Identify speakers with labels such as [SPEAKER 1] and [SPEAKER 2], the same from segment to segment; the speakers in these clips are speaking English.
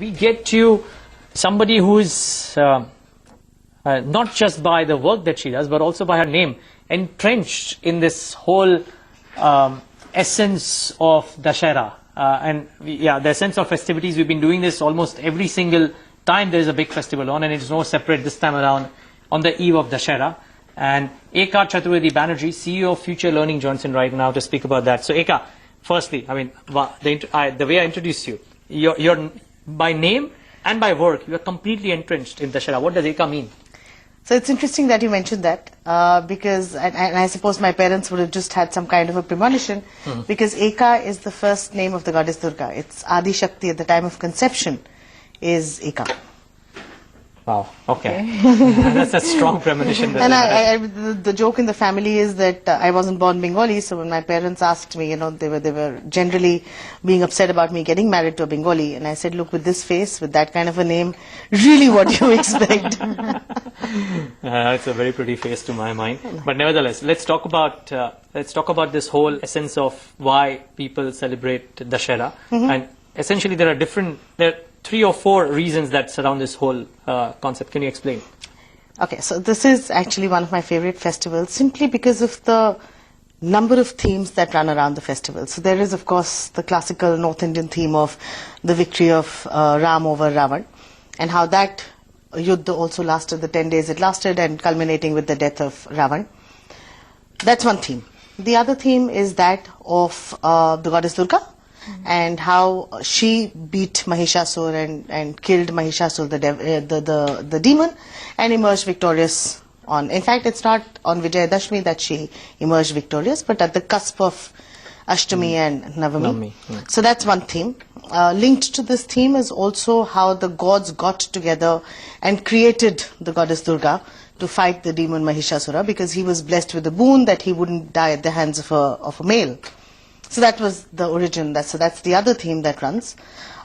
[SPEAKER 1] we get to somebody who is not just by the work that she does, but also by her name, entrenched in this whole essence of Dashera. The essence of festivities, we've been doing this almost every single time there is a big festival on, and it's no separate this time around on the eve of Dashera. And Eika Banerjee, CEO of Future Learning, joins in right now to speak about that. So Eika, firstly, I mean, the way I introduced you, you're by name and by work, you are completely entrenched in Dashera. What does Eika mean?
[SPEAKER 2] So it's interesting that you mentioned that because, and I suppose my parents would have just had some kind of a premonition, because Eika is the first name of the goddess Durga. It's Adi Shakti at the time of conception is Eika.
[SPEAKER 1] Wow, okay. That's a strong premonition.
[SPEAKER 2] And the joke in the family is that I wasn't born Bengali, so when my parents asked me, you know, they were generally being upset about me getting married to a Bengali, and I said, look, with this face, with that kind of a name, really what do you expect?
[SPEAKER 1] It's a very pretty face to my mind. But nevertheless, let's talk about this whole essence of why people celebrate Dashera. And essentially there are 3 or 4 reasons that surround this whole concept. Can you explain?
[SPEAKER 2] Okay, so this is actually one of my favorite festivals simply because of the number of themes that run around the festival. So there is, of course, the classical North Indian theme of the victory of Ram over Ravan, and how that Yuddha also lasted the 10 days it lasted, and culminating with the death of Ravan. That's one theme. The other theme is that of the goddess Durga, and how she beat Mahishasur and killed Mahishasur, the demon, and emerged victorious on. In fact, it's not on Vijayadashmi that she emerged victorious, but at the cusp of Ashtami and Navami. So that's one theme. Linked to this theme is also how the gods got together and created the goddess Durga to fight the demon Mahishasura, because he was blessed with the boon that he wouldn't die at the hands of a male. So that was the origin. So that's the other theme that runs.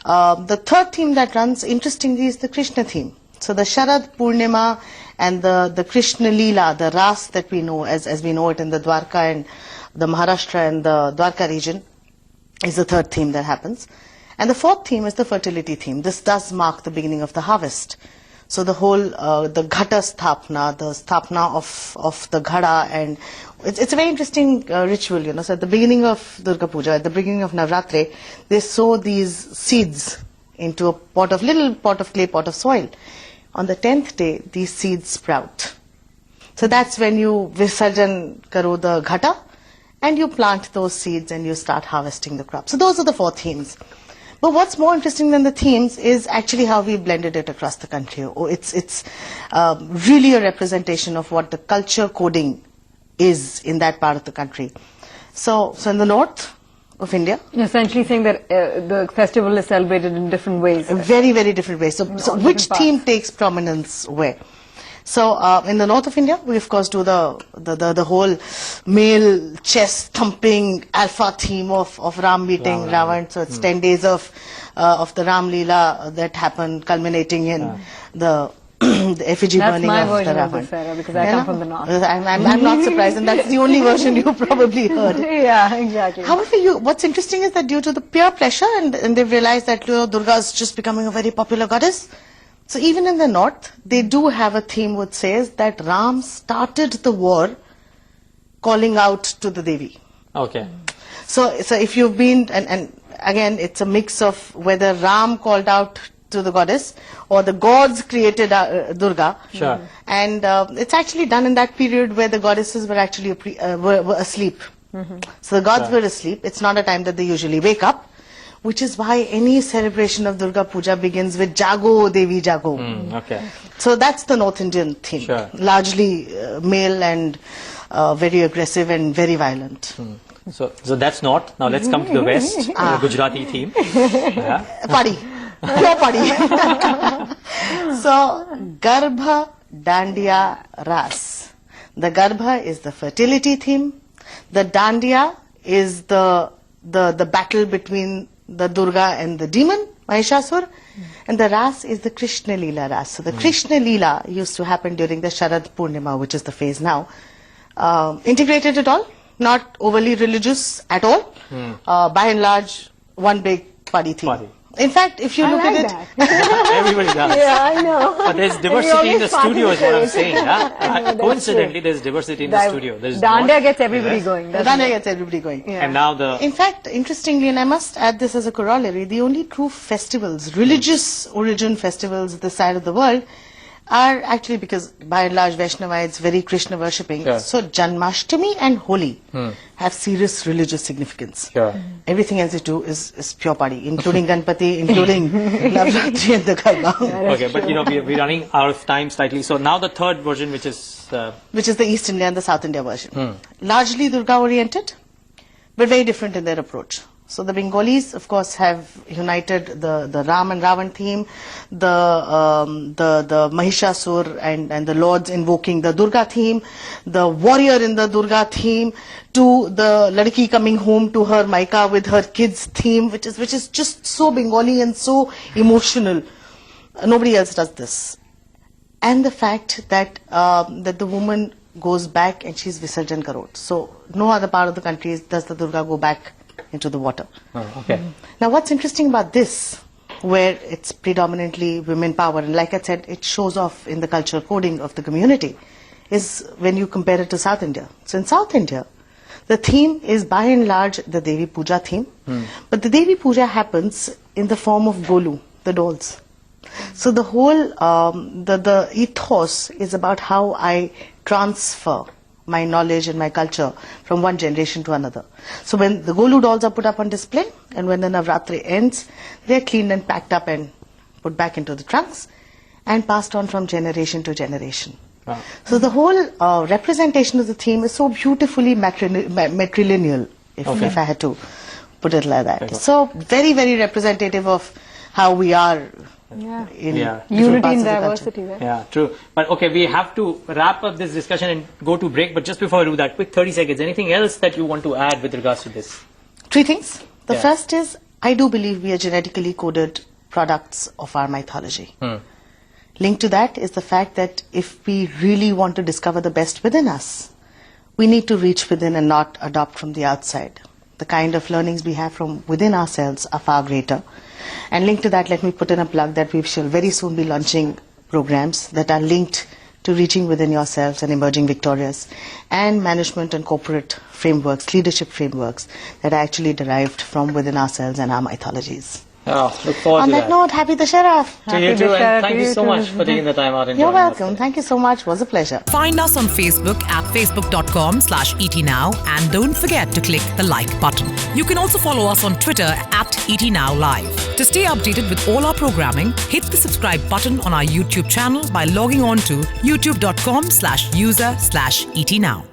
[SPEAKER 2] The third theme that runs, interestingly, is the Krishna theme. So the Sharad Purnima and the Krishna Leela, the Ras that we know as we know it in the Dwarka and the Maharashtra and the Dwarka region, is the third theme that happens. And the fourth theme is the fertility theme. This does mark the beginning of the harvest. So the whole, the Ghata Sthapna, the Sthapna of the Ghada, and it's a very interesting ritual, you know. So at the beginning of Durga Puja, at the beginning of Navratri, they sow these seeds into a little pot of clay, pot of soil. On the 10th day, these seeds sprout. So that's when you Visarjan karo the Ghata, and you plant those seeds and you start harvesting the crop. So those are the 4 themes. But what's more interesting than the themes is actually how we blended it across the country. It's really a representation of what the culture coding is in that part of the country. So in the north of India,
[SPEAKER 3] you're essentially saying that the festival is celebrated in different ways.
[SPEAKER 2] Very, very different ways. So which theme takes prominence where? So in the north of India, we of course do the whole male chest thumping alpha theme of Ram beating Ravan. So it's 10 days of the Ram Leela that happen, culminating in the effigy burning of the Ravan.
[SPEAKER 3] That's my version of Dashera, because I come from the north.
[SPEAKER 2] I'm not surprised, and that's the only version you probably heard.
[SPEAKER 3] Yeah, exactly.
[SPEAKER 2] However, what's interesting is that due to the peer pressure, and they've realized that Durga is just becoming a very popular goddess. So even in the north, they do have a theme which says that Ram started the war calling out to the Devi.
[SPEAKER 1] Okay.
[SPEAKER 2] So if you've been, and again, it's a mix of whether Ram called out to the goddess or the gods created Durga.
[SPEAKER 1] Sure.
[SPEAKER 2] And it's actually done in that period where the goddesses were actually were asleep. So the gods were asleep. It's not a time that they usually wake up, which is why any celebration of Durga Puja begins with Jago, Devi Jago.
[SPEAKER 1] Okay.
[SPEAKER 2] So that's the North Indian theme.
[SPEAKER 1] Sure.
[SPEAKER 2] Largely male and very aggressive and very violent.
[SPEAKER 1] So that's North. Now let's come to the West, the Gujarati theme.
[SPEAKER 2] Party. Pure party. So, Garbha Dandiya Ras. The Garbha is the fertility theme. The Dandiya is the battle between the Durga and the demon, Mahishasur. And the Ras is the Krishna Leela Ras. So the Krishna Leela used to happen during the Sharad Purnima, which is the phase now. Integrated at all, not overly religious at all. By and large, one big party theme. In fact, if you
[SPEAKER 3] I
[SPEAKER 2] look
[SPEAKER 3] like
[SPEAKER 2] at it,
[SPEAKER 3] that.
[SPEAKER 1] Everybody does.
[SPEAKER 3] Yeah, I know.
[SPEAKER 1] But there's
[SPEAKER 3] And we
[SPEAKER 1] diversity in the
[SPEAKER 3] always
[SPEAKER 1] studio is what I'm
[SPEAKER 3] participate.
[SPEAKER 1] saying. Huh?
[SPEAKER 3] I know, that's
[SPEAKER 1] Coincidentally,
[SPEAKER 3] true.
[SPEAKER 1] there's diversity in the studio. There's
[SPEAKER 3] Dandiya
[SPEAKER 1] not-
[SPEAKER 3] gets everybody
[SPEAKER 1] Yes.
[SPEAKER 3] going. doesn't
[SPEAKER 2] Dana
[SPEAKER 3] it?
[SPEAKER 2] gets everybody going.
[SPEAKER 3] Yeah.
[SPEAKER 1] And now the
[SPEAKER 2] In fact, interestingly, and I must add this as a corollary, the only true festivals, religious origin festivals this side of the world, are actually, because by and large Vaishnava is very Krishna worshipping.
[SPEAKER 1] Sure.
[SPEAKER 2] So Janmashtami and Holi have serious religious significance.
[SPEAKER 1] Sure.
[SPEAKER 2] Everything else you do is pure party, including Ganpati, including Navratri and the Garba,
[SPEAKER 1] okay, but we're running out of time slightly. So now the third version, which is
[SPEAKER 2] which is the East India and the South India version. Largely Durga oriented, but very different in their approach. So the Bengalis, of course, have united the Ram and Ravan theme, the Mahishasur and the lords invoking the Durga theme, the warrior in the Durga theme, to the ladki coming home to her Maika with her kids theme, which is just so Bengali and so emotional. Nobody else does this. And the fact that that the woman goes back and she's Visarjan Karot. So no other part of the country does the Durga go back into the water.
[SPEAKER 1] okay.
[SPEAKER 2] Now what's interesting about this, where it's predominantly women power, and like I said, it shows off in the cultural coding of the community, is when you compare it to South India. So in South India, the theme is by and large the Devi Puja theme, but the Devi Puja happens in the form of Golu, the dolls. So the whole, the ethos is about how I transfer my knowledge and my culture from one generation to another. So when the Golu dolls are put up on display, and when the Navratri ends, they're cleaned and packed up and put back into the trunks and passed on from generation to generation.
[SPEAKER 1] Wow.
[SPEAKER 2] So the whole representation of the theme is so beautifully matrilineal, if I had to put it like that. So very, very representative of how we are
[SPEAKER 3] Yeah.
[SPEAKER 2] in
[SPEAKER 1] Yeah.
[SPEAKER 2] different
[SPEAKER 3] Unity
[SPEAKER 2] parts
[SPEAKER 3] in
[SPEAKER 2] of the culture.
[SPEAKER 3] diversity. Right?
[SPEAKER 1] Yeah, true. But okay, we have to wrap up this discussion and go to break. But just before I do that, quick 30 seconds. Anything else that you want to add with regards to this?
[SPEAKER 2] Three things. The
[SPEAKER 1] Yeah.
[SPEAKER 2] first is, I do believe we are genetically coded products of our mythology. Linked to that is the fact that if we really want to discover the best within us, we need to reach within and not adopt from the outside. The kind of learnings we have from within ourselves are far greater. And linked to that, let me put in a plug that we shall very soon be launching programs that are linked to reaching within yourselves and emerging victorious, and management and corporate frameworks, leadership frameworks that are actually derived from within ourselves and our mythologies.
[SPEAKER 1] Oh, look forward
[SPEAKER 2] On
[SPEAKER 1] to
[SPEAKER 2] that note, happy Dashera.
[SPEAKER 1] To you
[SPEAKER 3] Happy
[SPEAKER 1] too,
[SPEAKER 3] Dashera
[SPEAKER 1] and
[SPEAKER 3] to
[SPEAKER 1] thank you
[SPEAKER 3] you
[SPEAKER 1] so
[SPEAKER 3] too.
[SPEAKER 1] much for taking the time out and
[SPEAKER 2] You're
[SPEAKER 1] joining us
[SPEAKER 2] welcome.
[SPEAKER 1] today.
[SPEAKER 2] Thank you so much. It was a pleasure.
[SPEAKER 4] Find us on Facebook at facebook.com/ETNow, and don't forget to click the like button. You can also follow us on Twitter at ETNowLive. To stay updated with all our programming, hit the subscribe button on our YouTube channel by logging on to youtube.com/user/ETNow.